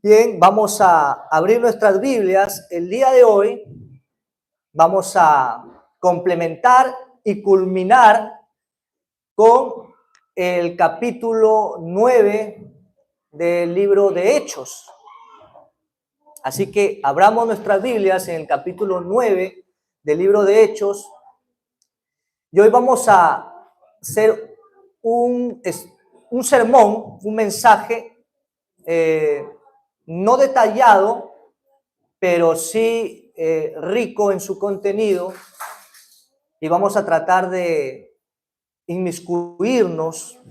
Bien, vamos a abrir nuestras Biblias. El día de hoy vamos a complementar y culminar con el capítulo 9 del libro de Hechos. Así que abramos nuestras Biblias en el capítulo 9 del libro de Hechos. Y hoy vamos a hacer un sermón, un mensaje no detallado, pero sí rico en su contenido, y vamos a tratar de inmiscuirnos,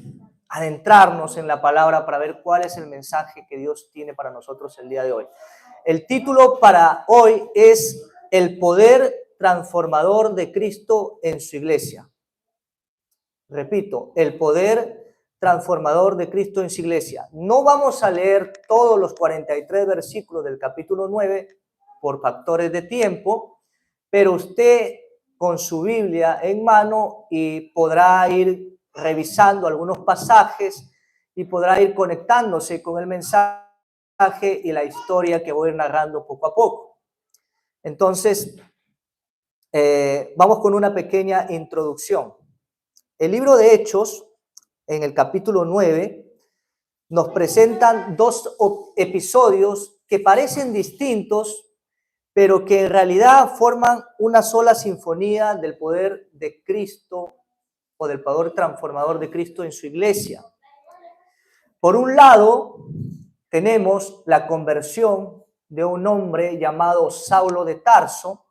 adentrarnos en la palabra para ver cuál es el mensaje que Dios tiene para nosotros el día de hoy. El título para hoy es El poder transformador de Cristo en su iglesia. Repito, el poder transformador de Cristo en su iglesia. No vamos a leer todos los 43 versículos del capítulo 9 por factores de tiempo, pero usted con su Biblia en mano y podrá ir revisando algunos pasajes y podrá ir conectándose con el mensaje y la historia que voy narrando poco a poco. Entonces, vamos con una pequeña introducción. El libro de Hechos, en el capítulo 9, nos presentan dos episodios que parecen distintos, pero que en realidad forman una sola sinfonía del poder de Cristo o del poder transformador de Cristo en su iglesia. Por un lado, tenemos la conversión de un hombre llamado Saulo de Tarso,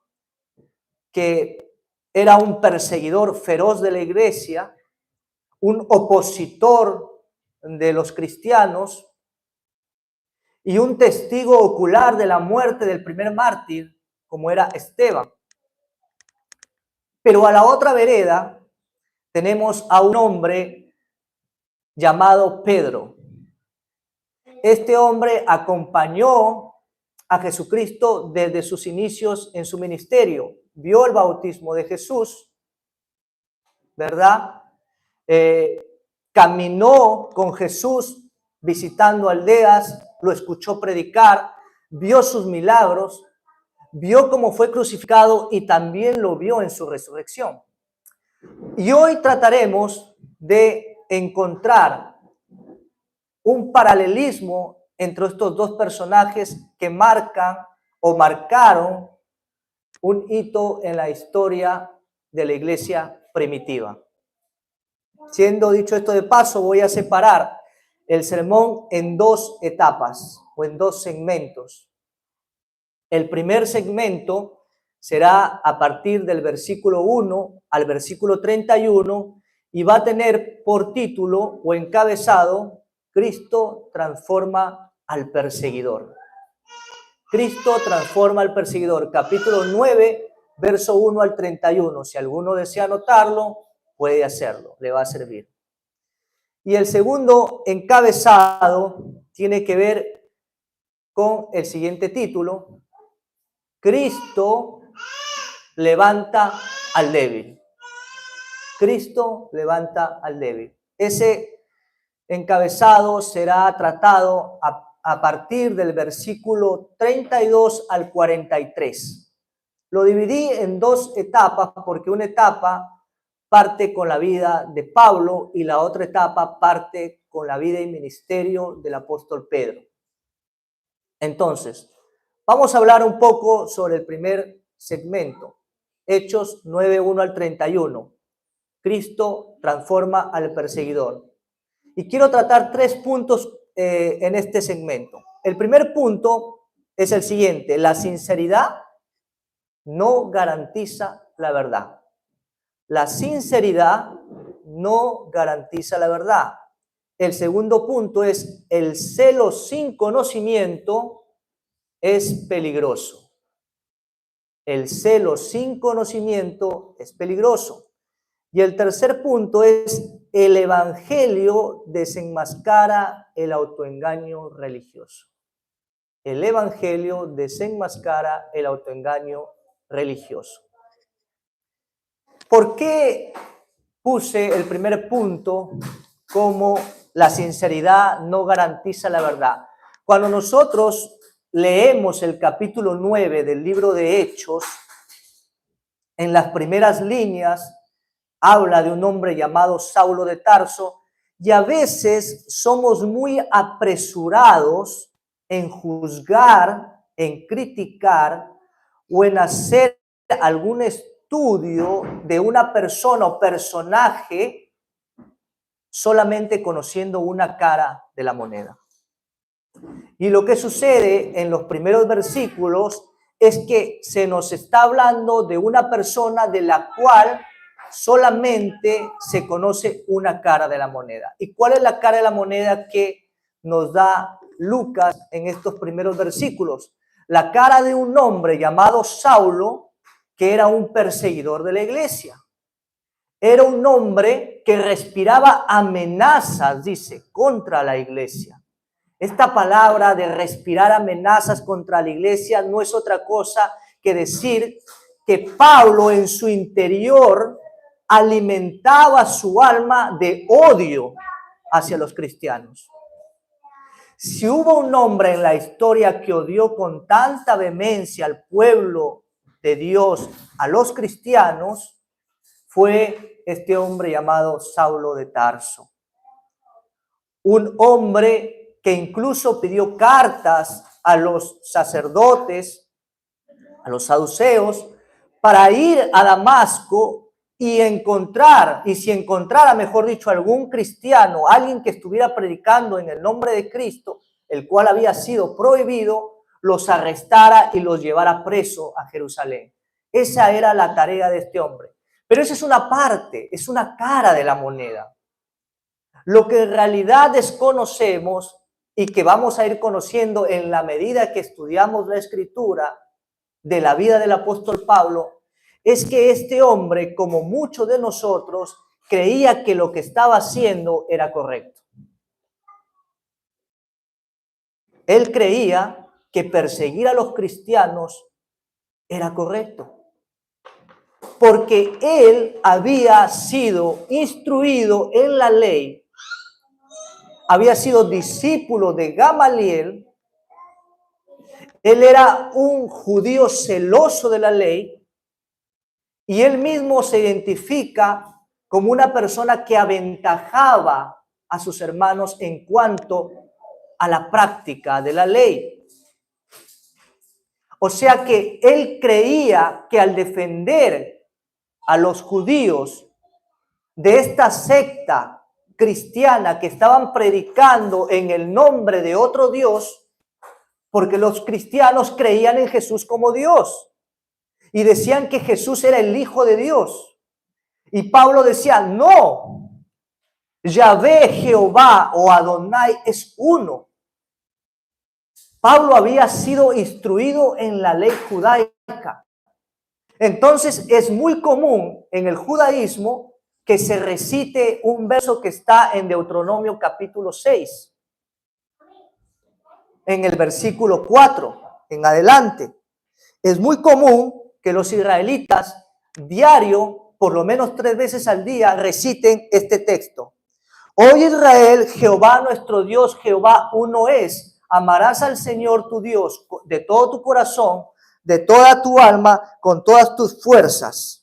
que era un perseguidor feroz de la iglesia, un opositor de los cristianos y un testigo ocular de la muerte del primer mártir, como era Esteban. Pero a la otra vereda tenemos a un hombre llamado Pedro. Este hombre acompañó a Jesucristo desde sus inicios en su ministerio. Vio el bautismo de Jesús, ¿verdad? Caminó con Jesús visitando aldeas, lo escuchó predicar, vio sus milagros, vio cómo fue crucificado y también lo vio en su resurrección. Y hoy trataremos de encontrar un paralelismo entre estos dos personajes que marcan o marcaron un hito en la historia de la iglesia primitiva. Siendo dicho esto de paso, voy a separar el sermón en dos etapas o en dos segmentos. El primer segmento será a partir del versículo 1 al versículo 31 y va a tener por título o encabezado: Cristo transforma al perseguidor. Cristo transforma al perseguidor. Capítulo 9, verso 1 al 31. Si alguno desea anotarlo, puede hacerlo, le va a servir. Y el segundo encabezado tiene que ver con el siguiente título: Cristo levanta al débil. Cristo levanta al débil. Ese encabezado será tratado a partir del versículo 32 al 43. Lo dividí en dos etapas porque una etapa parte con la vida de Pablo y la otra etapa parte con la vida y ministerio del apóstol Pedro. Entonces, vamos a hablar un poco sobre el primer segmento, Hechos 9, 1 al 31. Cristo transforma al perseguidor. Y quiero tratar tres puntos en este segmento. El primer punto es el siguiente: la sinceridad no garantiza la verdad. La sinceridad no garantiza la verdad. El segundo punto es: el celo sin conocimiento es peligroso. El celo sin conocimiento es peligroso. Y el tercer punto es: el evangelio desenmascara el autoengaño religioso. El evangelio desenmascara el autoengaño religioso. ¿Por qué puse el primer punto como la sinceridad no garantiza la verdad? Cuando nosotros leemos el capítulo 9 del libro de Hechos, en las primeras líneas habla de un hombre llamado Saulo de Tarso, y a veces somos muy apresurados en juzgar, en criticar o en hacer algún estudio de una persona o personaje solamente conociendo una cara de la moneda. Y lo que sucede en los primeros versículos es que se nos está hablando de una persona de la cual solamente se conoce una cara de la moneda. ¿Y cuál es la cara de la moneda que nos da Lucas en estos primeros versículos? La cara de un hombre llamado Saulo, que era un perseguidor de la iglesia. Era un hombre que respiraba amenazas, dice, contra la iglesia. Esta palabra de respirar amenazas contra la iglesia no es otra cosa que decir que Pablo en su interior alimentaba su alma de odio hacia los cristianos. Si hubo un hombre en la historia que odió con tanta vehemencia al pueblo de Dios, a los cristianos, fue este hombre llamado Saulo de Tarso. Un hombre que incluso pidió cartas a los sacerdotes, a los saduceos, para ir a Damasco y encontrar, y si encontrara, mejor dicho, algún cristiano, alguien que estuviera predicando en el nombre de Cristo, el cual había sido prohibido, los arrestara y los llevara preso a Jerusalén. Esa era la tarea de este hombre. Pero esa es una parte, es una cara de la moneda. Lo que en realidad desconocemos y que vamos a ir conociendo en la medida que estudiamos la escritura de la vida del apóstol Pablo, es que este hombre, como muchos de nosotros, creía que lo que estaba haciendo era correcto. Él creía que perseguir a los cristianos era correcto, porque él había sido instruido en la ley, había sido discípulo de Gamaliel, él era un judío celoso de la ley, y él mismo se identifica como una persona que aventajaba a sus hermanos en cuanto a la práctica de la ley. O sea que él creía que al defender a los judíos de esta secta cristiana que estaban predicando en el nombre de otro Dios, porque los cristianos creían en Jesús como Dios y decían que Jesús era el Hijo de Dios. Y Pablo decía, no, Yahvé, Jehová o Adonai es uno. Pablo había sido instruido en la ley judaica. Entonces es muy común en el judaísmo que se recite un verso que está en Deuteronomio capítulo 6, en el versículo 4 en adelante. Es muy común que los israelitas diario, por lo menos 3 veces al día, reciten este texto. Oye Israel, Jehová nuestro Dios, Jehová uno es. Amarás al Señor tu Dios de todo tu corazón, de toda tu alma, con todas tus fuerzas.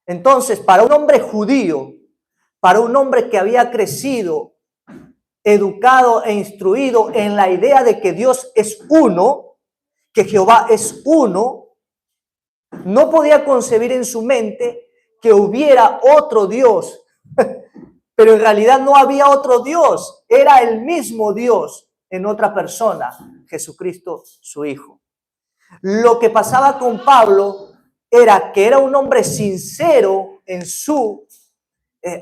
Entonces, para un hombre judío, para un hombre que había crecido, educado e instruido en la idea de que Dios es uno, que Jehová es uno, no podía concebir en su mente que hubiera otro Dios. Pero en realidad no había otro Dios, era el mismo Dios en otra persona, Jesucristo su Hijo. Lo que pasaba con Pablo era que era un hombre sincero en su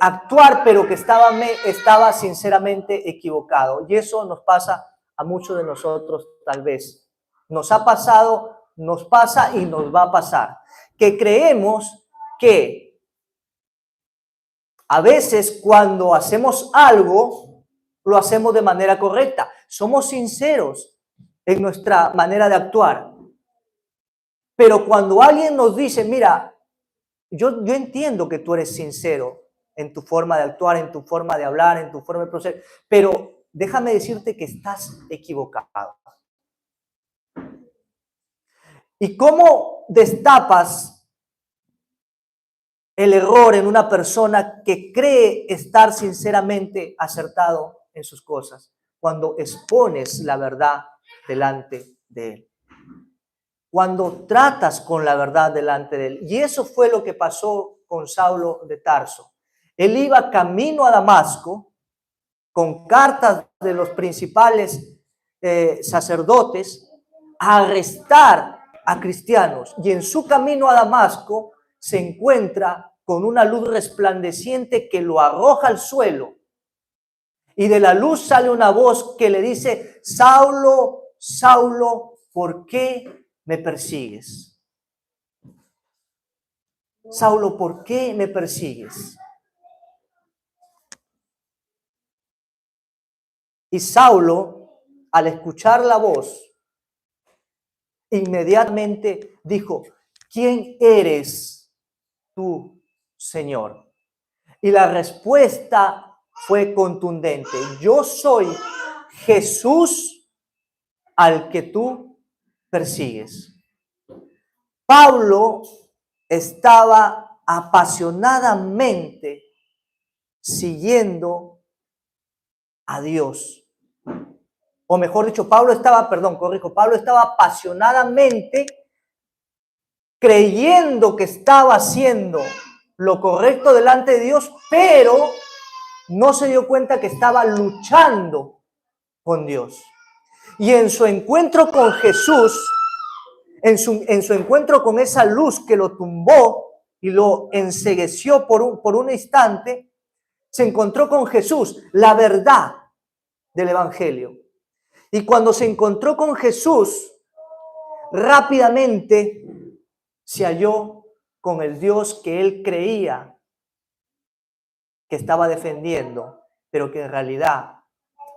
actuar, pero que estaba sinceramente equivocado. Y eso nos pasa a muchos de nosotros tal vez. Nos ha pasado, nos pasa y nos va a pasar. Que creemos que a veces cuando hacemos algo, lo hacemos de manera correcta. Somos sinceros en nuestra manera de actuar. Pero cuando alguien nos dice, mira, yo entiendo que tú eres sincero en tu forma de actuar, en tu forma de hablar, en tu forma de proceder, pero déjame decirte que estás equivocado. ¿Y cómo destapas el error en una persona que cree estar sinceramente acertado en sus cosas? Cuando expones la verdad delante de él. Cuando tratas con la verdad delante de él. Y eso fue lo que pasó con Saulo de Tarso. Él iba camino a Damasco con cartas de los principales sacerdotes a arrestar a cristianos. Y en su camino a Damasco se encuentra con una luz resplandeciente que lo arroja al suelo. Y de la luz sale una voz que le dice: Saulo, Saulo, ¿por qué me persigues? Saulo, ¿por qué me persigues? Y Saulo, al escuchar la voz, inmediatamente dijo: ¿quién eres tú, Señor? Y la respuesta fue contundente: yo soy Jesús al que tú persigues. Pablo estaba apasionadamente siguiendo a Dios. O mejor dicho, Pablo estaba apasionadamente creyendo que estaba haciendo lo correcto delante de Dios, pero no se dio cuenta que estaba luchando con Dios. Y en su encuentro con Jesús, en su encuentro con esa luz que lo tumbó y lo encegueció por un instante, se encontró con Jesús, la verdad del Evangelio. Y cuando se encontró con Jesús, rápidamente se halló con el Dios que él creía que estaba defendiendo, pero que en realidad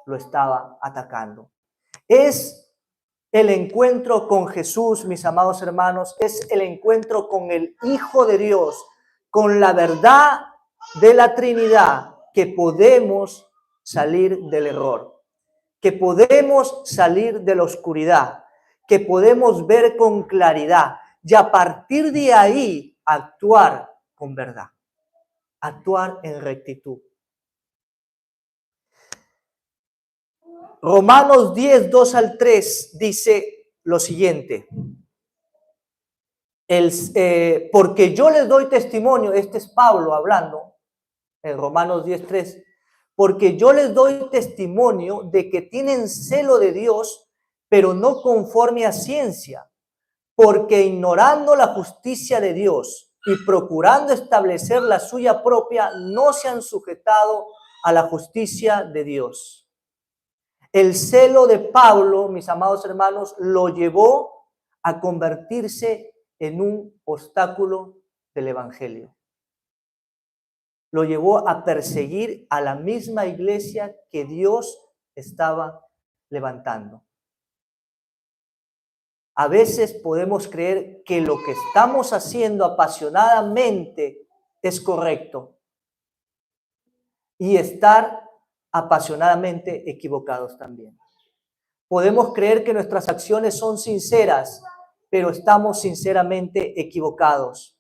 lo estaba atacando. Es el encuentro con Jesús, mis amados hermanos, es el encuentro con el Hijo de Dios, con la verdad de la Trinidad, que podemos salir del error, que podemos salir de la oscuridad, que podemos ver con claridad y a partir de ahí actuar con verdad, actuar en rectitud. Romanos 10, 2 al 3 dice lo siguiente: porque yo les doy testimonio, este es Pablo hablando en Romanos 10, 3, porque yo les doy testimonio de que tienen celo de Dios, pero no conforme a ciencia, porque ignorando la justicia de Dios y procurando establecer la suya propia, no se han sujetado a la justicia de Dios. El celo de Pablo, mis amados hermanos, lo llevó a convertirse en un obstáculo del Evangelio. Lo llevó a perseguir a la misma iglesia que Dios estaba levantando. A veces podemos creer que lo que estamos haciendo apasionadamente es correcto y estar apasionadamente equivocados también. Podemos creer que nuestras acciones son sinceras, pero estamos sinceramente equivocados.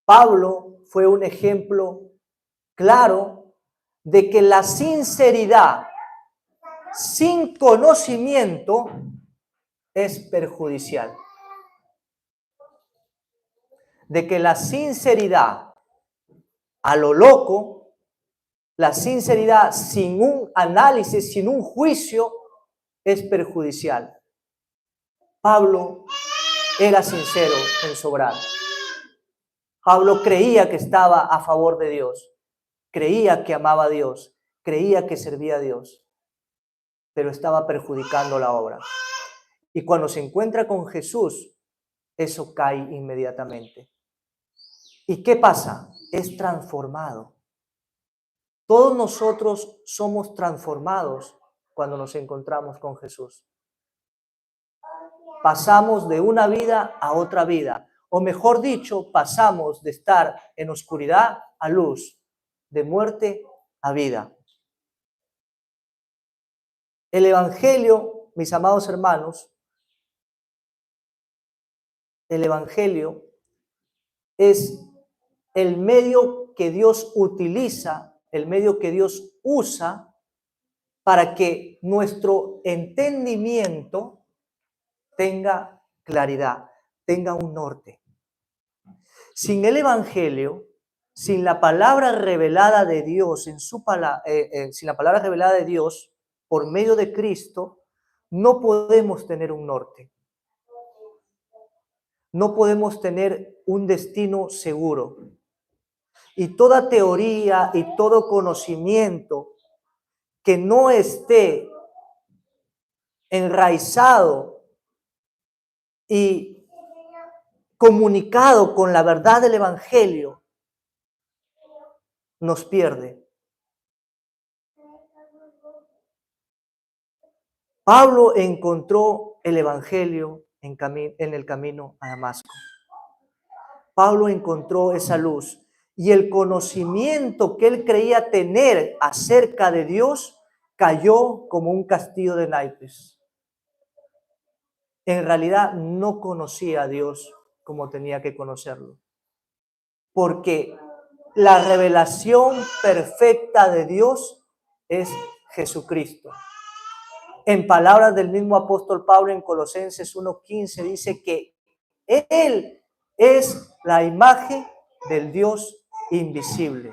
Pablo fue un ejemplo claro de que la sinceridad sin conocimiento es perjudicial. De que la sinceridad a lo loco, la sinceridad sin un análisis, sin un juicio, es perjudicial. Pablo era sincero en su obrar. Pablo creía que estaba a favor de Dios, creía que amaba a Dios, creía que servía a Dios, pero estaba perjudicando la obra. Y cuando se encuentra con Jesús, eso cae inmediatamente. ¿Y qué pasa? Es transformado. Todos nosotros somos transformados cuando nos encontramos con Jesús. Pasamos de una vida a otra vida, o mejor dicho, pasamos de estar en oscuridad a luz, de muerte a vida. El Evangelio, mis amados hermanos, el Evangelio es el medio que Dios utiliza, el medio que Dios usa para que nuestro entendimiento tenga claridad, tenga un norte. Sin el Evangelio, sin la palabra revelada de Dios, sin la palabra revelada de Dios por medio de Cristo, no podemos tener un norte. No podemos tener un destino seguro. Y toda teoría y todo conocimiento que no esté enraizado y comunicado con la verdad del Evangelio, nos pierde. Pablo encontró el Evangelio en el camino a Damasco. Pablo encontró esa luz y el conocimiento que él creía tener acerca de Dios cayó como un castillo de naipes. En realidad no conocía a Dios como tenía que conocerlo, porque la revelación perfecta de Dios es Jesucristo. En palabras del mismo apóstol Pablo en Colosenses 1:15 dice que Él es la imagen del Dios invisible.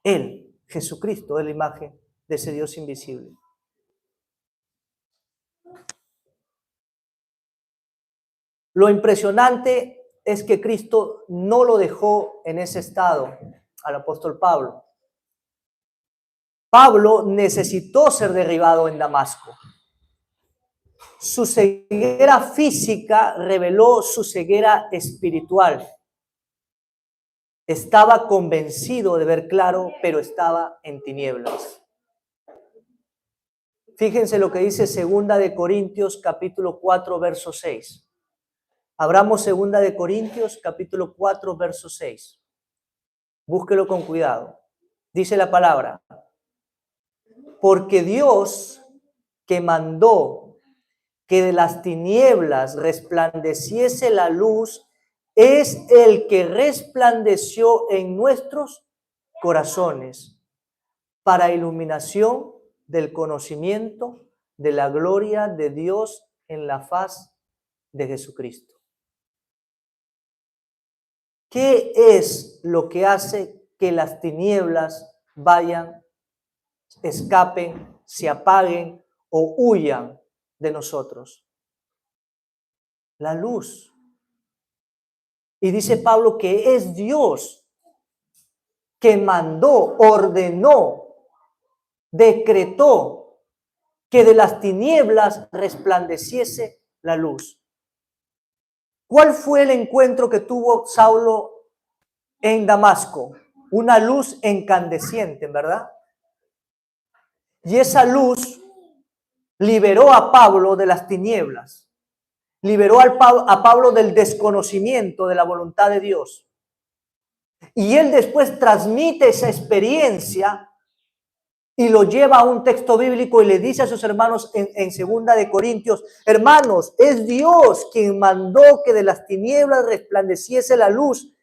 Él, Jesucristo, es la imagen de ese Dios invisible. Lo impresionante es que Cristo no lo dejó en ese estado al apóstol Pablo. Pablo necesitó ser derribado en Damasco. Su ceguera física reveló su ceguera espiritual. Estaba convencido de ver claro, pero estaba en tinieblas. Fíjense lo que dice 2 de Corintios capítulo 4, verso 6. Abramos 2 de Corintios capítulo 4, verso 6. Búsquelo con cuidado. Dice la palabra: porque Dios, que mandó que de las tinieblas resplandeciese la luz, es el que resplandeció en nuestros corazones para iluminación del conocimiento de la gloria de Dios en la faz de Jesucristo. ¿Qué es lo que hace que las tinieblas vayan, escapen, se apaguen o huyan de nosotros? La luz. Y dice Pablo que es Dios que mandó, ordenó, decretó que de las tinieblas resplandeciese la luz. ¿Cuál fue el encuentro que tuvo Saulo en Damasco? Una luz incandescente, ¿verdad? Y esa luz liberó a Pablo de las tinieblas, liberó a Pablo del desconocimiento de la voluntad de Dios. Y él después transmite esa experiencia y lo lleva a un texto bíblico y le dice a sus hermanos en 2 de Corintios: hermanos, es Dios quien mandó que de las tinieblas resplandeciese la luz.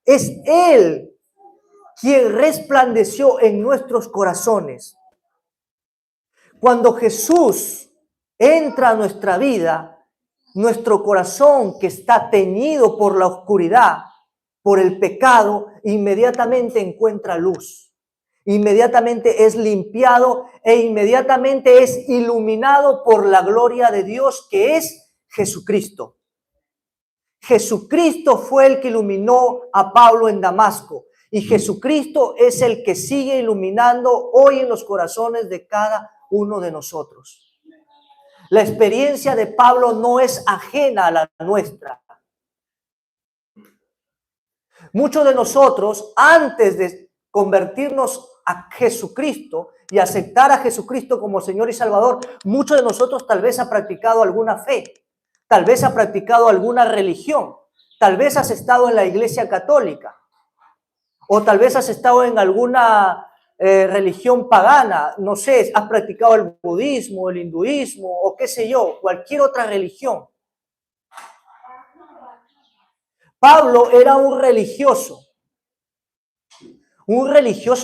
Es Él quien resplandeció en nuestros corazones. Cuando Jesús entra a nuestra vida, nuestro corazón que está teñido por la oscuridad, por el pecado, inmediatamente encuentra luz. Inmediatamente es limpiado e inmediatamente es iluminado por la gloria de Dios, que es Jesucristo. Jesucristo fue el que iluminó a Pablo en Damasco y Jesucristo es el que sigue iluminando hoy en los corazones de cada uno de nosotros. La experiencia de Pablo no es ajena a la nuestra. Muchos de nosotros, antes de convertirnos a Jesucristo y aceptar a Jesucristo como Señor y Salvador, muchos de nosotros tal vez ha practicado alguna fe, tal vez ha practicado alguna religión, tal vez has estado en la iglesia católica, o tal vez has estado en alguna religión pagana, no sé, has practicado el budismo, el hinduismo o qué sé yo, cualquier otra religión. Pablo era un religioso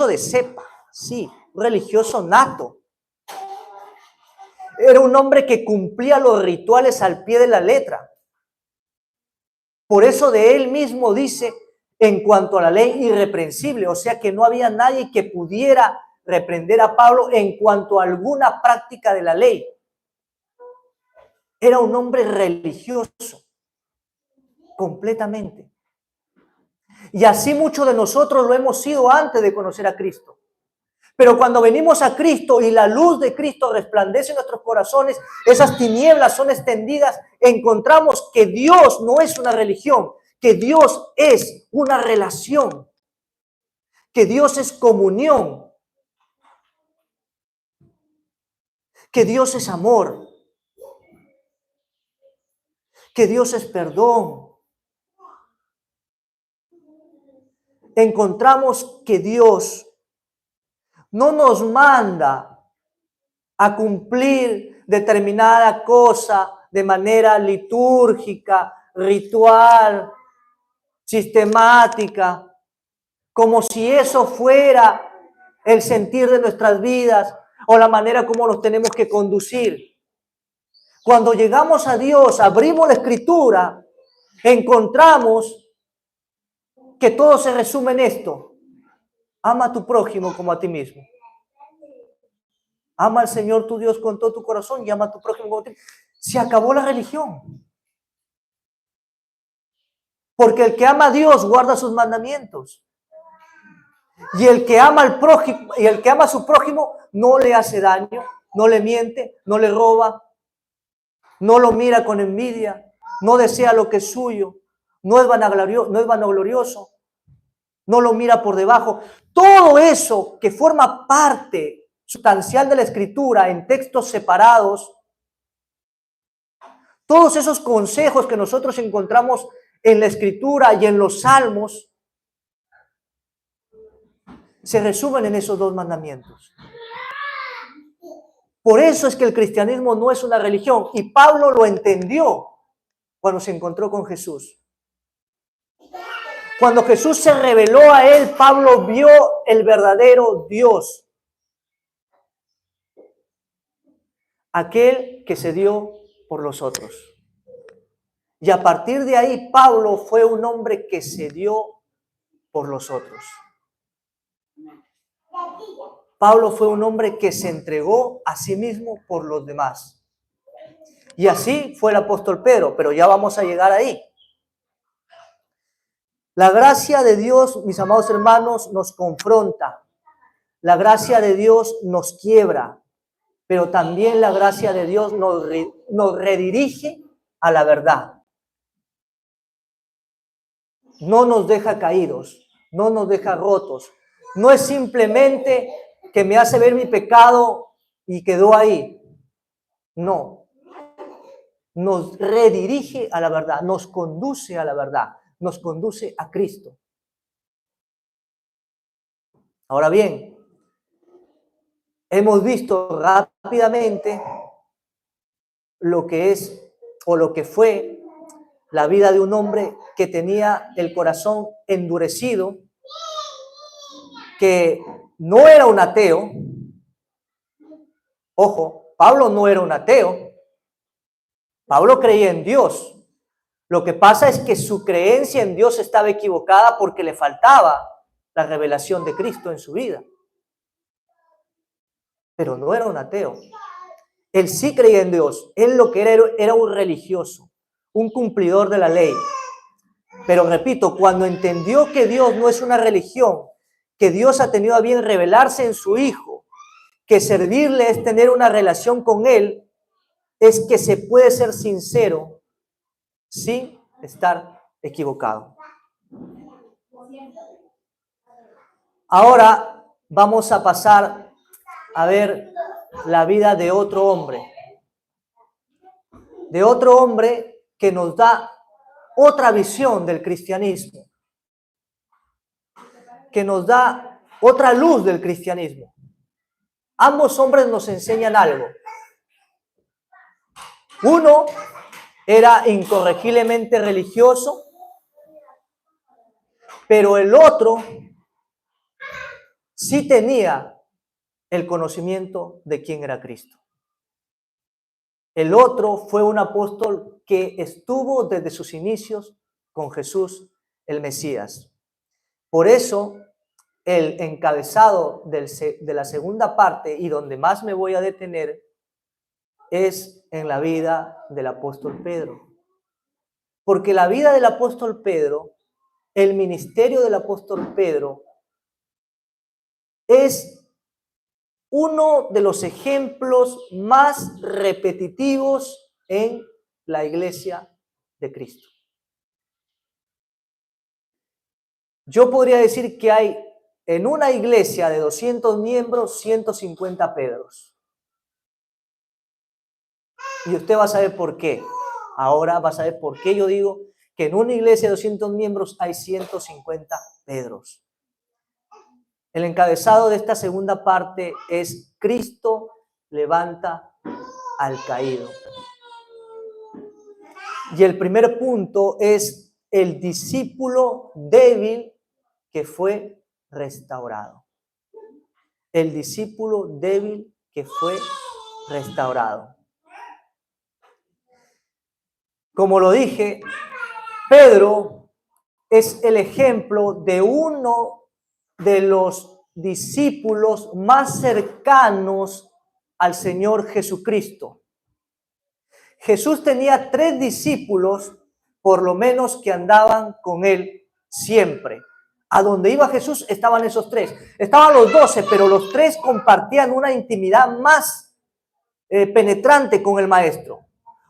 de cepa, sí, un religioso nato. Era un hombre que cumplía los rituales al pie de la letra. Por eso de él mismo dice, en cuanto a la ley, irreprensible, o sea que no había nadie que pudiera reprender a Pablo en cuanto a alguna práctica de la ley. Era un hombre religioso, completamente. Y así muchos de nosotros lo hemos sido antes de conocer a Cristo. Pero cuando venimos a Cristo y la luz de Cristo resplandece en nuestros corazones, esas tinieblas son extendidas, encontramos que Dios no es una religión, que Dios es una relación, que Dios es comunión, que Dios es amor, que Dios es perdón. Encontramos que Dios no nos manda a cumplir determinada cosa de manera litúrgica, ritual, sistemática, como si eso fuera el sentir de nuestras vidas o la manera como nos tenemos que conducir. Cuando llegamos a Dios, abrimos la Escritura, encontramos que todo se resume en esto: ama a tu prójimo como a ti mismo. Ama al Señor tu Dios con todo tu corazón y ama a tu prójimo como a ti mismo. Se acabó la religión. Porque el que ama a Dios guarda sus mandamientos. Y el que ama al prójimo, y el que ama a su prójimo no le hace daño, no le miente, no le roba, no lo mira con envidia, no desea lo que es suyo, no es vanaglorioso, no lo mira por debajo. Todo eso que forma parte sustancial de la Escritura en textos separados, todos esos consejos que nosotros encontramos en la Escritura y en los Salmos, se resumen en esos dos mandamientos. Por eso es que el cristianismo no es una religión, y Pablo lo entendió cuando se encontró con Jesús. Cuando Jesús se reveló a él, Pablo vio el verdadero Dios, aquel que se dio por los otros. Y a partir de ahí, Pablo fue un hombre que se dio por los otros. Pablo fue un hombre que se entregó a sí mismo por los demás. Y así fue el apóstol Pedro, pero ya vamos a llegar ahí. La gracia de Dios, mis amados hermanos, nos confronta. La gracia de Dios nos quiebra, pero también la gracia de Dios nos redirige a la verdad. No nos deja caídos, no nos deja rotos. No es simplemente que me hace ver mi pecado y quedó ahí. No. Nos redirige a la verdad, nos conduce a la verdad, nos conduce a Cristo. Ahora bien, hemos visto rápidamente lo que es o lo que fue la vida de un hombre que tenía el corazón endurecido, que no era un ateo. Ojo, Pablo no era un ateo. Pablo creía en Dios. Lo que pasa es que su creencia en Dios estaba equivocada porque le faltaba la revelación de Cristo en su vida. Pero no era un ateo. Él sí creía en Dios. Él lo que era un religioso, un cumplidor de la ley. Pero repito, cuando entendió que Dios no es una religión, que Dios ha tenido a bien revelarse en su Hijo, que servirle es tener una relación con Él, es que se puede ser sincero sin estar equivocado. Ahora vamos a pasar a ver la vida de otro hombre. De otro hombre que nos da otra visión del cristianismo. Que nos da otra luz del cristianismo. Ambos hombres nos enseñan algo. Uno era incorregiblemente religioso, pero el otro sí tenía el conocimiento de quién era Cristo. El otro fue un apóstol que estuvo desde sus inicios con Jesús, el Mesías. Por eso, el encabezado de la segunda parte y donde más me voy a detener es en la vida del apóstol Pedro. Porque la vida del apóstol Pedro, el ministerio del apóstol Pedro, es uno de los ejemplos más repetitivos en la iglesia de Cristo. Yo podría decir que hay en una iglesia de 200 miembros, 150 Pedros. Y usted va a saber por qué. Ahora va a saber por qué yo digo que en una iglesia de 200 miembros hay 150 Pedros. El encabezado de esta segunda parte es Cristo levanta al caído. Y el primer punto es el discípulo débil que fue restaurado. El discípulo débil que fue restaurado. Como lo dije, Pedro es el ejemplo de uno de los discípulos más cercanos al Señor Jesucristo. Jesús tenía 3 discípulos, por lo menos, que andaban con él siempre. A donde iba Jesús estaban esos 3. Estaban los 12, pero los 3 compartían una intimidad más penetrante con el Maestro.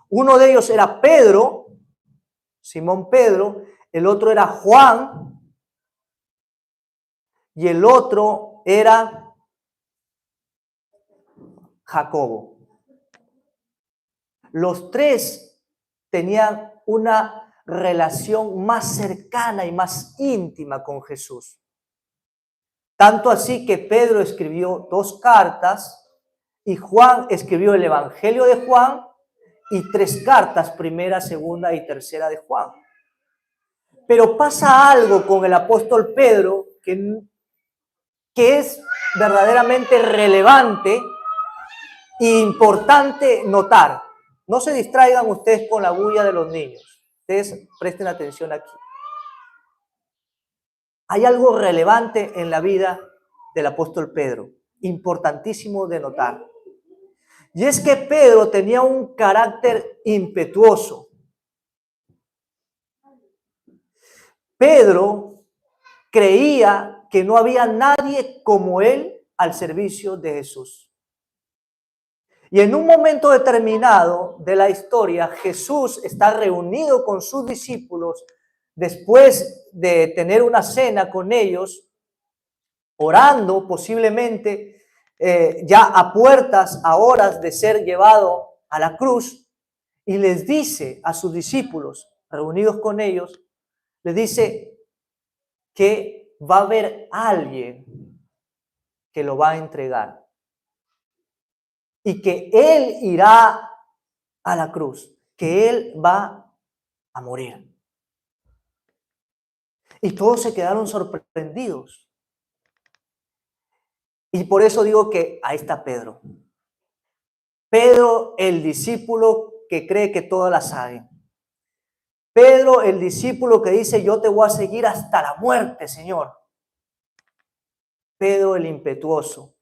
Uno de ellos era Pedro, Simón Pedro, el otro era Juan y el otro era Jacobo. Los 3 tenían una relación más cercana y más íntima con Jesús. Tanto así que Pedro escribió 2 cartas y Juan escribió el Evangelio de Juan y 3 cartas, primera, segunda y tercera de Juan. Pero pasa algo con el apóstol Pedro que es verdaderamente relevante e importante notar. No se distraigan ustedes con la bulla de los niños. Ustedes presten atención aquí. Hay algo relevante en la vida del apóstol Pedro, importantísimo de notar. Y es que Pedro tenía un carácter impetuoso. Pedro creía que no había nadie como él al servicio de Jesús. Y en un momento determinado de la historia, Jesús está reunido con sus discípulos después de tener una cena con ellos, orando posiblemente ya a puertas, a horas de ser llevado a la cruz, y les dice a sus discípulos, reunidos con ellos, les dice que va a haber alguien que lo va a entregar y que él irá a la cruz, que él va a morir. Y todos se quedaron sorprendidos. Y por eso digo que ahí está Pedro. Pedro, el discípulo que cree que todas las saben. Pedro, el discípulo que dice, yo te voy a seguir hasta la muerte, Señor. Pedro, el impetuoso.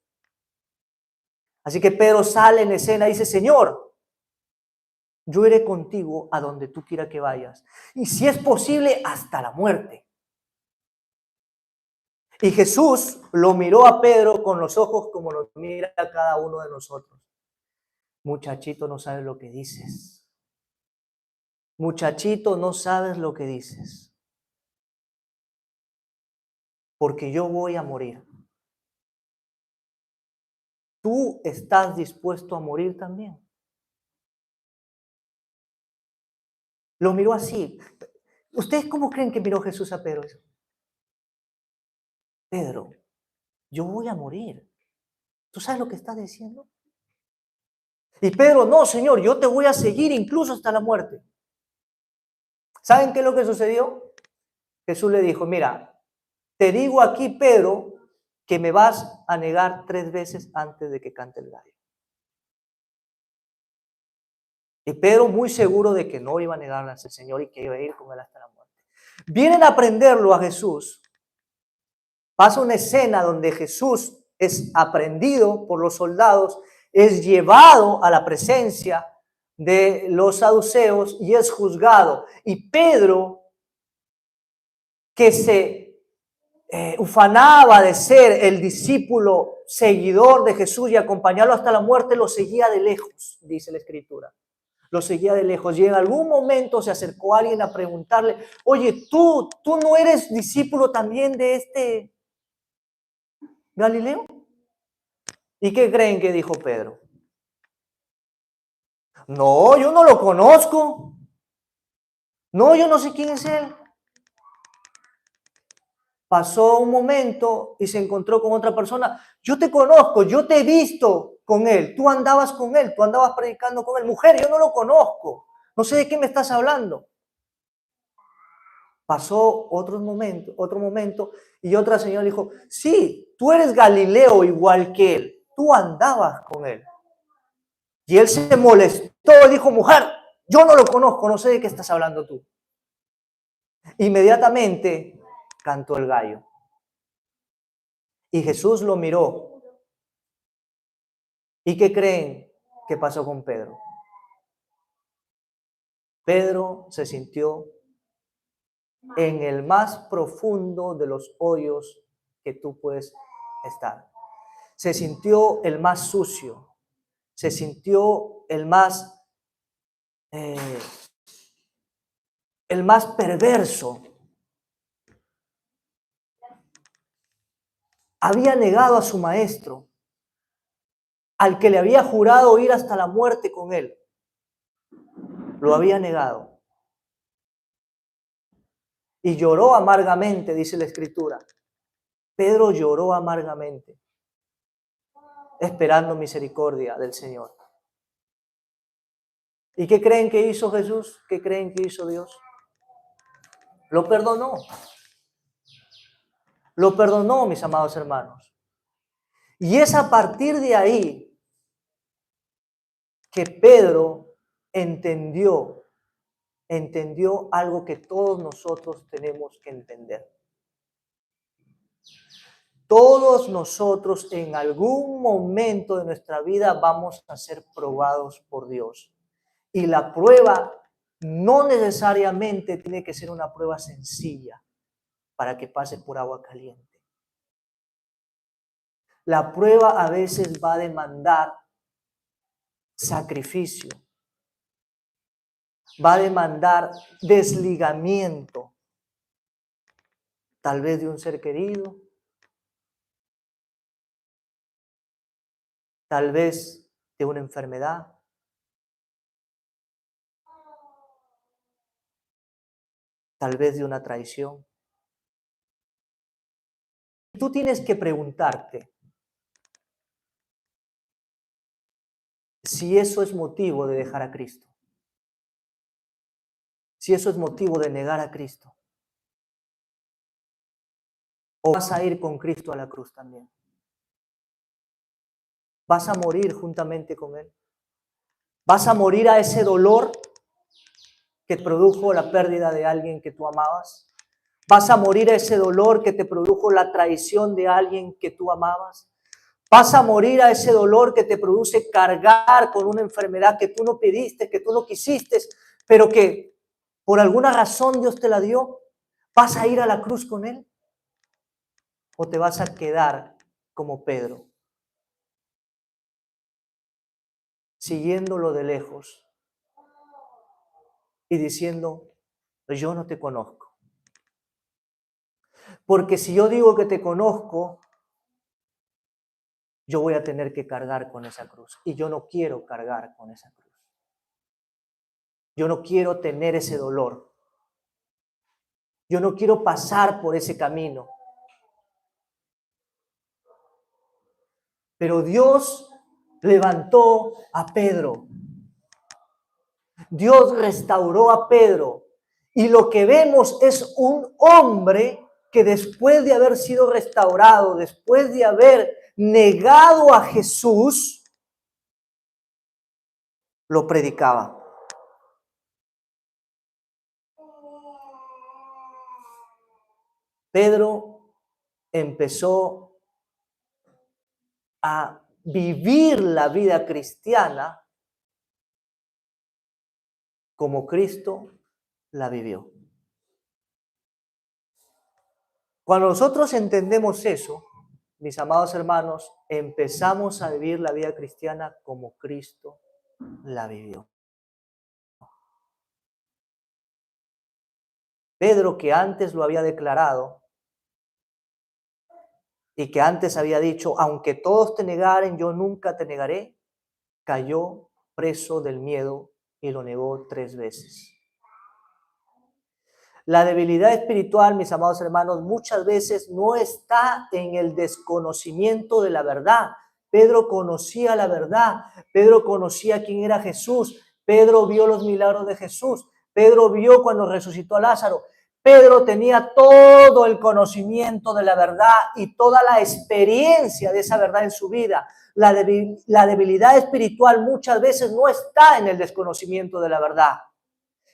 Así que Pedro sale en escena y dice, Señor, yo iré contigo a donde tú quieras que vayas. Y si es posible, hasta la muerte. Y Jesús lo miró a Pedro con los ojos como nos mira a cada uno de nosotros. Muchachito, no sabes lo que dices. Muchachito, no sabes lo que dices. Porque yo voy a morir. ¿Tú estás dispuesto a morir también? Lo miró así. ¿Ustedes cómo creen que miró Jesús a Pedro? Pedro, yo voy a morir. ¿Tú sabes lo que está diciendo? Y Pedro, no, Señor, yo te voy a seguir incluso hasta la muerte. ¿Saben qué es lo que sucedió? Jesús le dijo, mira, te digo aquí, Pedro, que me vas a negar 3 veces antes de que cante el gallo. Y Pedro muy seguro de que no iba a negar al Señor y que iba a ir con él hasta la muerte. Vienen a prenderlo a Jesús. Pasa una escena donde Jesús es aprendido por los soldados, es llevado a la presencia de los saduceos y es juzgado. Y Pedro, que se ufanaba de ser el discípulo seguidor de Jesús y acompañarlo hasta la muerte, lo seguía de lejos, dice la Escritura. Lo seguía de lejos y en algún momento se acercó alguien a preguntarle, oye, ¿tú no eres discípulo también de este Galileo? ¿Y qué creen que dijo Pedro? No, yo no lo conozco. No, yo no sé quién es él. Pasó un momento y se encontró con otra persona. Yo te conozco, yo te he visto con él. Tú andabas con él, tú andabas predicando con él. Mujer, yo no lo conozco. No sé de qué me estás hablando. Pasó otro momento y otra señora dijo, sí, tú eres Galileo igual que él. Tú andabas con él. Y él se molestó y dijo, mujer, yo no lo conozco, no sé de qué estás hablando tú. Inmediatamente cantó el gallo. Y Jesús lo miró. ¿Y qué creen que pasó con Pedro? Pedro se sintió en el más profundo de los hoyos que tú puedes estar. Se sintió el más sucio. Se sintió el más perverso. Había negado a su maestro, al que le había jurado ir hasta la muerte con él. Lo había negado. Y lloró amargamente, dice la Escritura. Pedro lloró amargamente, esperando misericordia del Señor. ¿Y qué creen que hizo Jesús? ¿Qué creen que hizo Dios? Lo perdonó. Lo perdonó, mis amados hermanos. Y es a partir de ahí que Pedro entendió algo que todos nosotros tenemos que entender. Todos nosotros en algún momento de nuestra vida vamos a ser probados por Dios. Y la prueba no necesariamente tiene que ser una prueba sencilla para que pase por agua caliente. La prueba a veces va a demandar sacrificio, va a demandar desligamiento, tal vez de un ser querido, tal vez de una enfermedad, tal vez de una traición. Tú tienes que preguntarte si eso es motivo de dejar a Cristo, si eso es motivo de negar a Cristo, o vas a ir con Cristo a la cruz también. Vas a morir juntamente con Él. Vas a morir a ese dolor que produjo la pérdida de alguien que tú amabas. Vas a morir a ese dolor que te produjo la traición de alguien que tú amabas. Vas a morir a ese dolor que te produce cargar con una enfermedad que tú no pediste, que tú no quisiste, pero que por alguna razón Dios te la dio. ¿Vas a ir a la cruz con Él? ¿O te vas a quedar como Pedro, siguiéndolo de lejos y diciendo, yo no te conozco? Porque si yo digo que te conozco, yo voy a tener que cargar con esa cruz. Y yo no quiero cargar con esa cruz. Yo no quiero tener ese dolor. Yo no quiero pasar por ese camino. Pero Dios levantó a Pedro. Dios restauró a Pedro. Y lo que vemos es un hombre que después de haber sido restaurado, después de haber negado a Jesús, lo predicaba. Pedro empezó a vivir la vida cristiana como Cristo la vivió. Cuando nosotros entendemos eso, mis amados hermanos, empezamos a vivir la vida cristiana como Cristo la vivió. Pedro, que antes lo había declarado y que antes había dicho, aunque todos te negaren, yo nunca te negaré, cayó preso del miedo y lo negó 3 veces. La debilidad espiritual, mis amados hermanos, muchas veces no está en el desconocimiento de la verdad. Pedro conocía la verdad, Pedro conocía quién era Jesús, Pedro vio los milagros de Jesús, Pedro vio cuando resucitó a Lázaro, Pedro tenía todo el conocimiento de la verdad y toda la experiencia de esa verdad en su vida. La debilidad espiritual muchas veces no está en el desconocimiento de la verdad,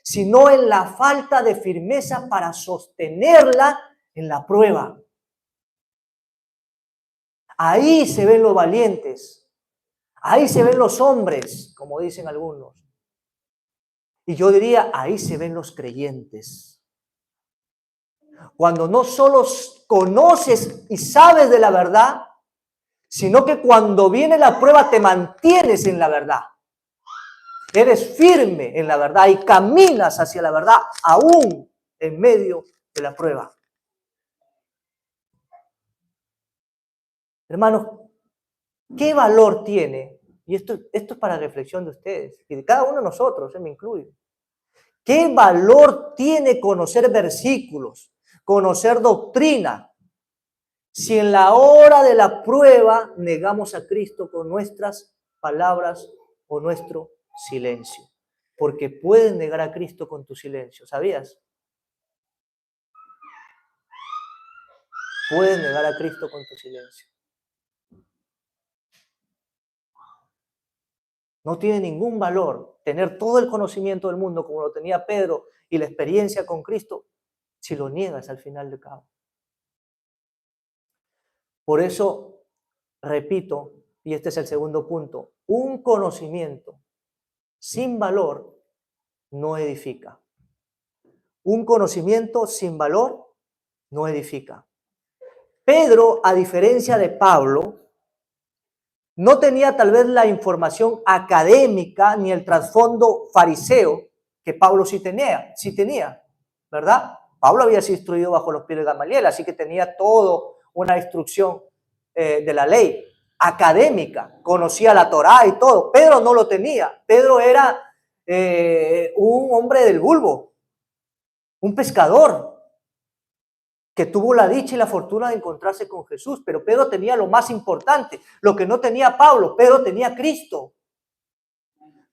sino en la falta de firmeza para sostenerla en la prueba. Ahí se ven los valientes, ahí se ven los hombres, como dicen algunos. Y yo diría, ahí se ven los creyentes. Cuando no solo conoces y sabes de la verdad, sino que cuando viene la prueba te mantienes en la verdad. Eres firme en la verdad y caminas hacia la verdad aún en medio de la prueba. Hermanos, ¿qué valor tiene? Y esto es para reflexión de ustedes y de cada uno de nosotros, me incluyo. ¿Qué valor tiene conocer versículos, conocer doctrina, si en la hora de la prueba negamos a Cristo con nuestras palabras o nuestro silencio? Porque puedes negar a Cristo con tu silencio, ¿sabías? Puedes negar a Cristo con tu silencio. No tiene ningún valor tener todo el conocimiento del mundo como lo tenía Pedro y la experiencia con Cristo si lo niegas al final de cabo. Por eso, repito, y este es el segundo punto, un conocimiento sin valor no edifica. Un conocimiento sin valor no edifica. Pedro, a diferencia de Pablo, no tenía tal vez la información académica ni el trasfondo fariseo que Pablo sí tenía, ¿verdad? Pablo había sido instruido bajo los pies de Gamaliel, así que tenía todo una instrucción de la ley académica, conocía la Torá y todo. Pedro no lo tenía. Pedro era un hombre del vulgo, un pescador que tuvo la dicha y la fortuna de encontrarse con Jesús, pero Pedro tenía lo más importante, lo que no tenía Pablo. Pedro tenía a Cristo.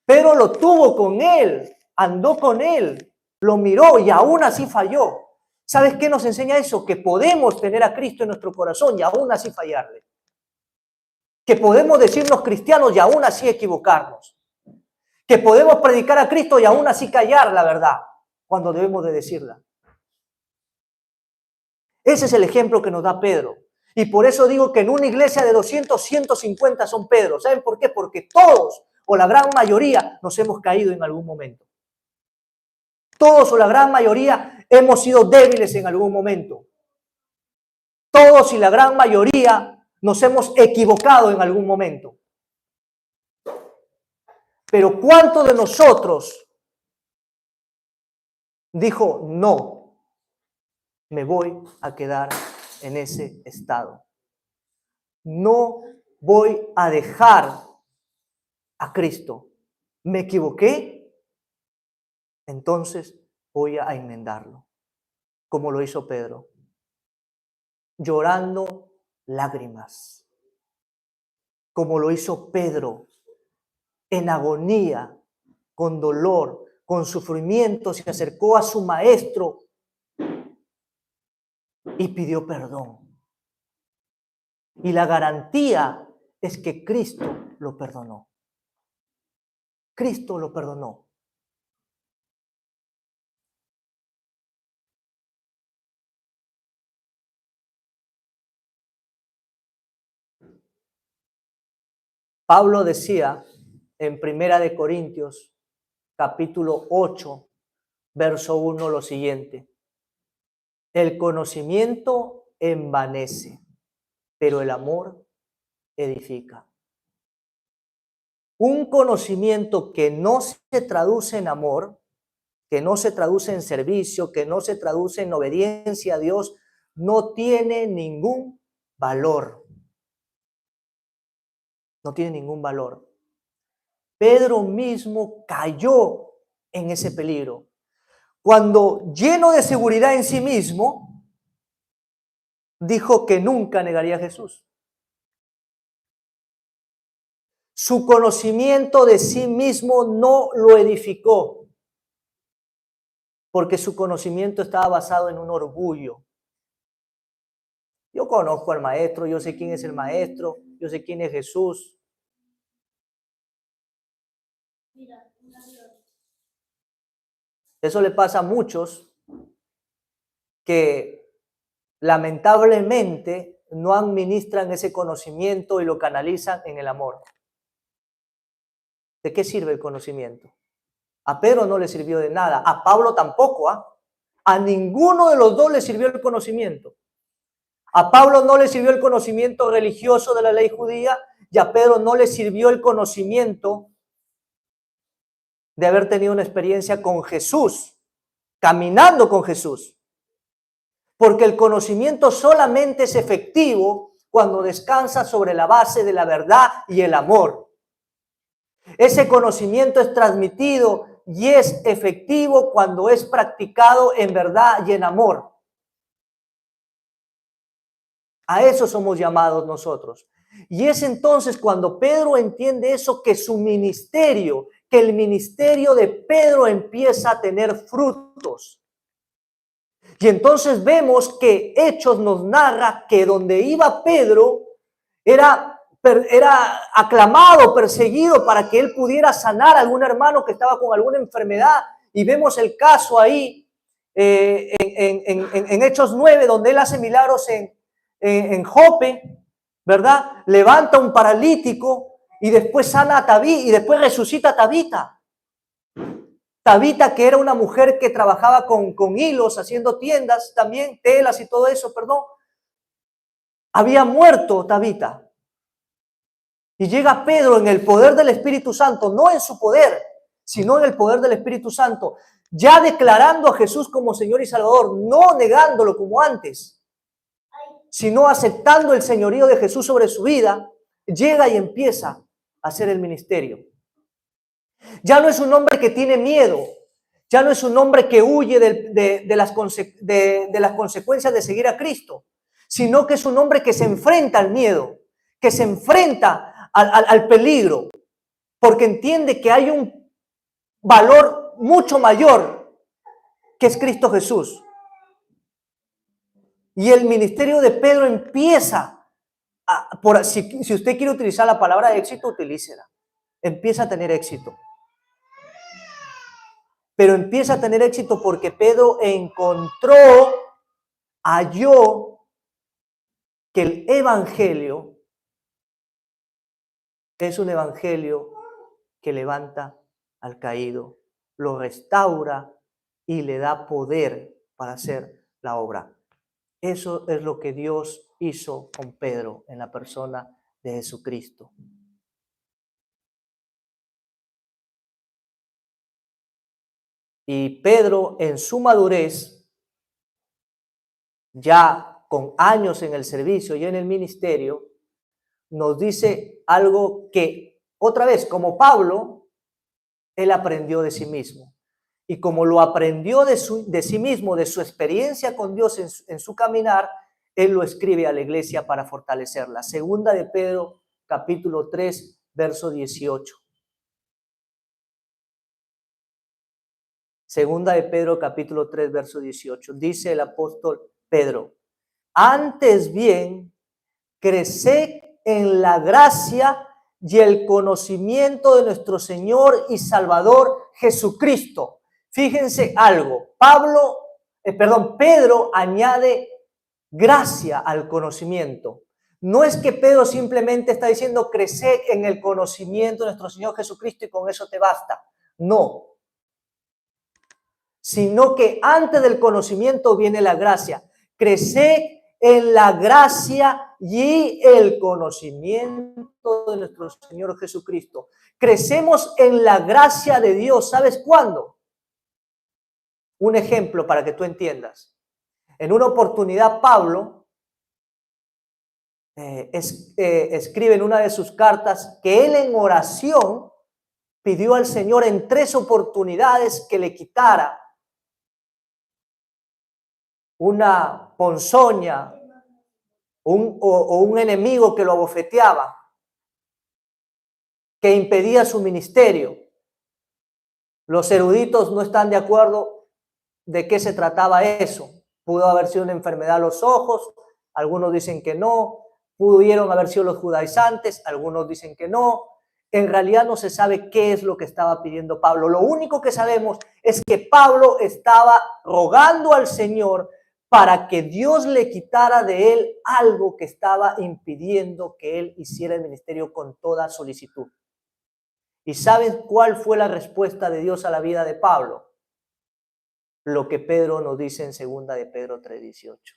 Pedro lo tuvo con él, andó con él, lo miró y aún así falló. ¿Sabes qué nos enseña eso? Que podemos tener a Cristo en nuestro corazón y aún así fallarle. Que podemos decirnos cristianos y aún así equivocarnos. Que podemos predicar a Cristo y aún así callar la verdad cuando debemos de decirla. Ese es el ejemplo que nos da Pedro. Y por eso digo que en una iglesia de 200, 150 son Pedro. ¿Saben por qué? Porque todos o la gran mayoría nos hemos caído en algún momento. Todos o la gran mayoría hemos sido débiles en algún momento. Todos y la gran mayoría nos hemos equivocado en algún momento. Pero ¿cuántos de nosotros dijo, no, me voy a quedar en ese estado? No voy a dejar a Cristo. ¿Me equivoqué? Entonces voy a enmendarlo, como lo hizo Pedro, llorando lágrimas, como lo hizo Pedro, en agonía, con dolor, con sufrimiento, se acercó a su maestro y pidió perdón. Y la garantía es que Cristo lo perdonó. Cristo lo perdonó. Pablo decía en Primera de Corintios, capítulo 8, verso 1, lo siguiente: el conocimiento envanece, pero el amor edifica. Un conocimiento que no se traduce en amor, que no se traduce en servicio, que no se traduce en obediencia a Dios, no tiene ningún valor. No tiene ningún valor. Pedro mismo cayó en ese peligro. Cuando, lleno de seguridad en sí mismo, dijo que nunca negaría a Jesús. Su conocimiento de sí mismo no lo edificó, porque su conocimiento estaba basado en un orgullo. Yo conozco al maestro, yo sé quién es el maestro, yo sé quién es Jesús. Eso le pasa a muchos que lamentablemente no administran ese conocimiento y lo canalizan en el amor. ¿De qué sirve el conocimiento? A Pedro no le sirvió de nada, a Pablo tampoco, A ninguno de los dos le sirvió el conocimiento. A Pablo no le sirvió el conocimiento religioso de la ley judía y a Pedro no le sirvió el conocimiento de haber tenido una experiencia con Jesús, caminando con Jesús. Porque el conocimiento solamente es efectivo cuando descansa sobre la base de la verdad y el amor. Ese conocimiento es transmitido y es efectivo cuando es practicado en verdad y en amor. A eso somos llamados nosotros. Y es entonces cuando Pedro entiende eso, que su ministerio, que el ministerio de Pedro empieza a tener frutos. Y entonces vemos que Hechos nos narra que donde iba Pedro era aclamado, perseguido para que él pudiera sanar a algún hermano que estaba con alguna enfermedad. Y vemos el caso ahí en Hechos 9, donde él hace milagros en Jope, ¿verdad? Levanta un paralítico y después sana a Tabita y después resucita a Tabita. Tabita, que era una mujer que trabajaba con hilos, haciendo tiendas también, telas y todo eso, perdón. Había muerto Tabita. Y llega Pedro en el poder del Espíritu Santo, no en su poder, sino en el poder del Espíritu Santo, ya declarando a Jesús como Señor y Salvador, no negándolo como antes, sino aceptando el señorío de Jesús sobre su vida, llega y empieza a hacer el ministerio. Ya no es un hombre que tiene miedo, ya no es un hombre que huye de las consecuencias de seguir a Cristo, sino que es un hombre que se enfrenta al miedo, que se enfrenta al peligro, porque entiende que hay un valor mucho mayor que es Cristo Jesús. Y el ministerio de Pedro empieza, si usted quiere utilizar la palabra éxito, utilícela. Empieza a tener éxito. Pero empieza a tener éxito porque Pedro halló que el evangelio es un evangelio que levanta al caído, lo restaura y le da poder para hacer la obra. Eso es lo que Dios hizo con Pedro en la persona de Jesucristo. Y Pedro, en su madurez, ya con años en el servicio y en el ministerio, nos dice algo que, otra vez, como Pablo, él aprendió de sí mismo. Y como lo aprendió de sí mismo, de su experiencia con Dios en su caminar, él lo escribe a la iglesia para fortalecerla. Segunda de Pedro, capítulo 3, verso 18. Segunda de Pedro, capítulo 3, verso 18. Dice el apóstol Pedro: antes bien, creced en la gracia y el conocimiento de nuestro Señor y Salvador Jesucristo. Fíjense algo, Pedro añade gracia al conocimiento. No es que Pedro simplemente está diciendo crecer en el conocimiento de nuestro Señor Jesucristo y con eso te basta. No. Sino que antes del conocimiento viene la gracia. Crecer en la gracia y el conocimiento de nuestro Señor Jesucristo. Crecemos en la gracia de Dios. ¿Sabes cuándo? Un ejemplo para que tú entiendas. En una oportunidad, Pablo escribe en una de sus cartas que él en oración pidió al Señor en 3 oportunidades que le quitara una ponzoña o un enemigo que lo abofeteaba, que impedía su ministerio. Los eruditos no están de acuerdo de qué se trataba eso. Pudo haber sido una enfermedad a los ojos, algunos dicen que no, pudieron haber sido los judaizantes, algunos dicen que no. En realidad no se sabe qué es lo que estaba pidiendo Pablo. Lo único que sabemos es que Pablo estaba rogando al Señor para que Dios le quitara de él algo que estaba impidiendo que él hiciera el ministerio con toda solicitud. ¿Y saben cuál fue la respuesta de Dios a la vida de Pablo? Lo que Pedro nos dice en 2 de Pedro 3:18.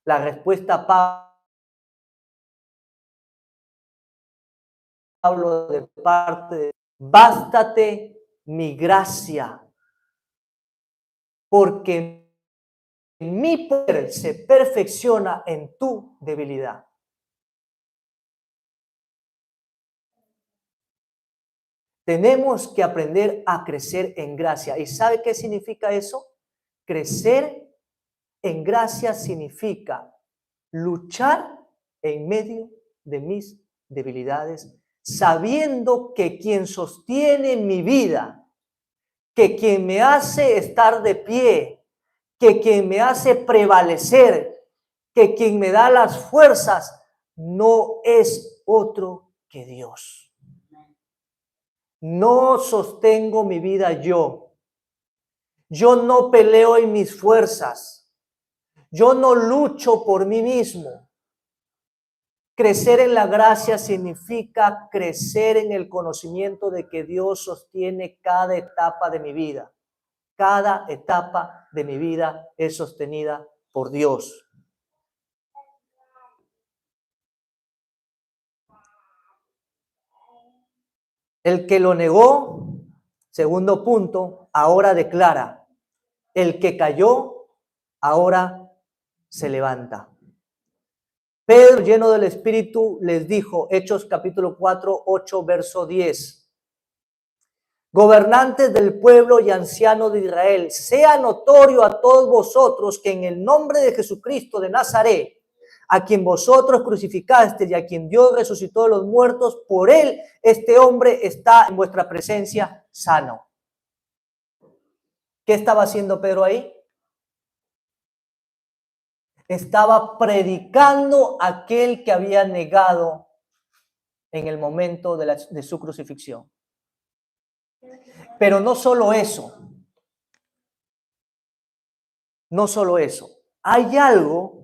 La respuesta a Pablo de parte de: bástate mi gracia, porque mi poder se perfecciona en tu debilidad. Tenemos que aprender a crecer en gracia. ¿Y sabe qué significa eso? Crecer en gracia significa luchar en medio de mis debilidades, sabiendo que quien sostiene mi vida, que quien me hace estar de pie, que quien me hace prevalecer, que quien me da las fuerzas, no es otro que Dios. No sostengo mi vida yo. Yo no peleo en mis fuerzas. Yo no lucho por mí mismo. Crecer en la gracia significa crecer en el conocimiento de que Dios sostiene cada etapa de mi vida. Cada etapa de mi vida es sostenida por Dios. El que lo negó, segundo punto, ahora declara. El que cayó, ahora se levanta. Pedro, lleno del Espíritu, les dijo, Hechos capítulo 4, 8, verso 10. Gobernantes del pueblo y ancianos de Israel, sea notorio a todos vosotros que en el nombre de Jesucristo de Nazaret, a quien vosotros crucificaste y a quien Dios resucitó de los muertos, por él este hombre está en vuestra presencia sano. ¿Qué estaba haciendo Pedro ahí? Estaba predicando a aquel que había negado en el momento de su crucifixión. Pero no solo eso. No solo eso. Hay algo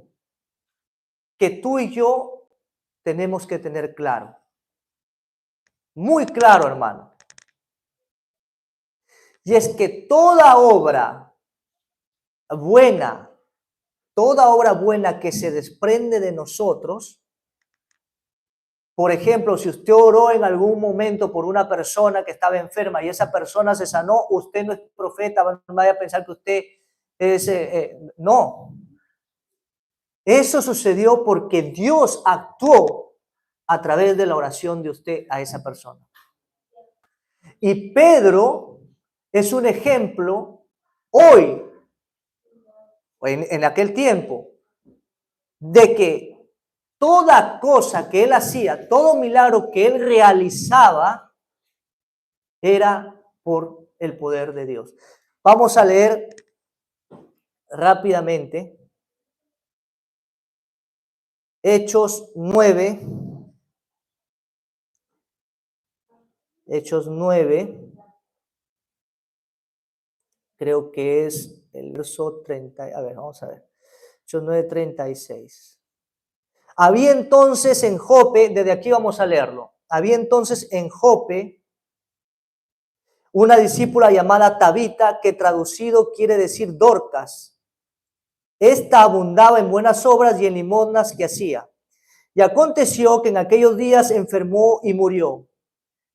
que tú y yo tenemos que tener claro. Muy claro, hermano. Y es que toda obra buena que se desprende de nosotros, por ejemplo, si usted oró en algún momento por una persona que estaba enferma y esa persona se sanó, usted no es profeta, no vaya a pensar que usted es... no. Eso sucedió porque Dios actuó a través de la oración de usted a esa persona. Y Pedro es un ejemplo hoy, en aquel tiempo, de que toda cosa que él hacía, todo milagro que él realizaba, era por el poder de Dios. Vamos a leer rápidamente Hechos 9. Hechos 9. Creo que es el verso 30. A ver, vamos a ver. Hechos 9:36. Había entonces en Jope, desde aquí vamos a leerlo. Había entonces en Jope una discípula llamada Tabita, que traducido quiere decir Dorcas. Esta abundaba en buenas obras y en limosnas que hacía. Y aconteció que en aquellos días enfermó y murió.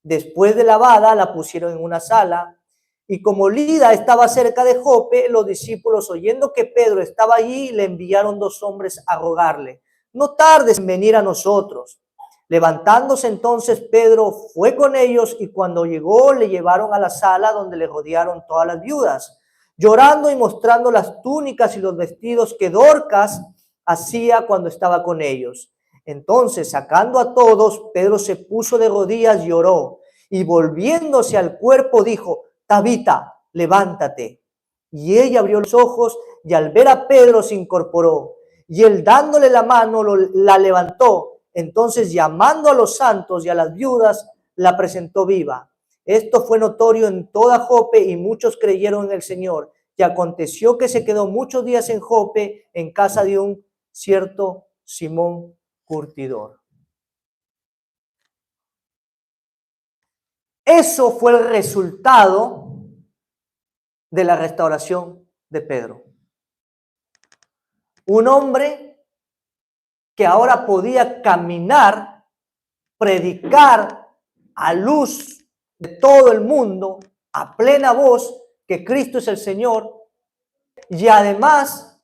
Después de lavada, la pusieron en una sala. Y como Lida estaba cerca de Jope, los discípulos, oyendo que Pedro estaba allí, le enviaron 2 hombres a rogarle: no tardes en venir a nosotros. Levantándose entonces Pedro fue con ellos, y cuando llegó le llevaron a la sala donde le rodearon todas las viudas, llorando y mostrando las túnicas y los vestidos que Dorcas hacía cuando estaba con ellos. Entonces, sacando a todos, Pedro se puso de rodillas y oró, y volviéndose al cuerpo dijo: Tabita, levántate. Y ella abrió los ojos, y al ver a Pedro se incorporó, y él dándole la mano la levantó. Entonces, llamando a los santos y a las viudas, la presentó viva. Esto fue notorio en toda Jope, y muchos creyeron en el Señor. Y aconteció que se quedó muchos días en Jope, en casa de un cierto Simón curtidor. Eso fue el resultado de la restauración de Pedro. Un hombre que ahora podía caminar, predicar a luz de todo el mundo, a plena voz, que Cristo es el Señor, y además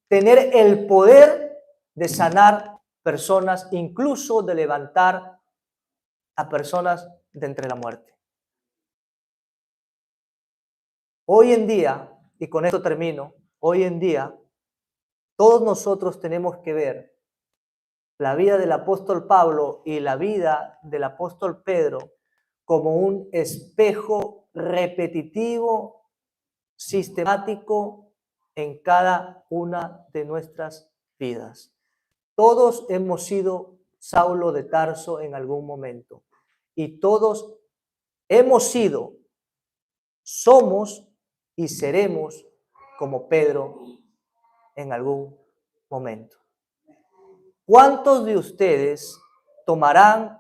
tener el poder de sanar personas, incluso de levantar a personas de entre la muerte. Hoy en día, y con esto termino, hoy en día todos nosotros tenemos que ver la vida del apóstol Pablo y la vida del apóstol Pedro como un espejo repetitivo, sistemático en cada una de nuestras vidas. Todos hemos sido Saulo de Tarso en algún momento, y todos hemos sido, somos y seremos como Pedro en algún momento. ¿Cuántos de ustedes tomarán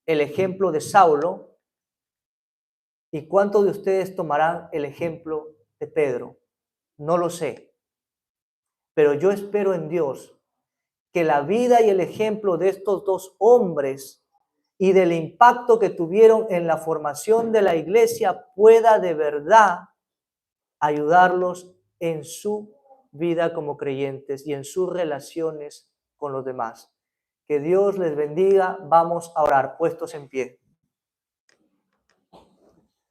el ejemplo de Saulo y cuántos de ustedes tomarán el ejemplo de Pedro? No lo sé, pero yo espero en Dios que la vida y el ejemplo de estos 2 hombres y del impacto que tuvieron en la formación de la iglesia pueda de verdad ayudarlos en su vida como creyentes y en sus relaciones con los demás. Que Dios les bendiga. Vamos a orar, puestos en pie.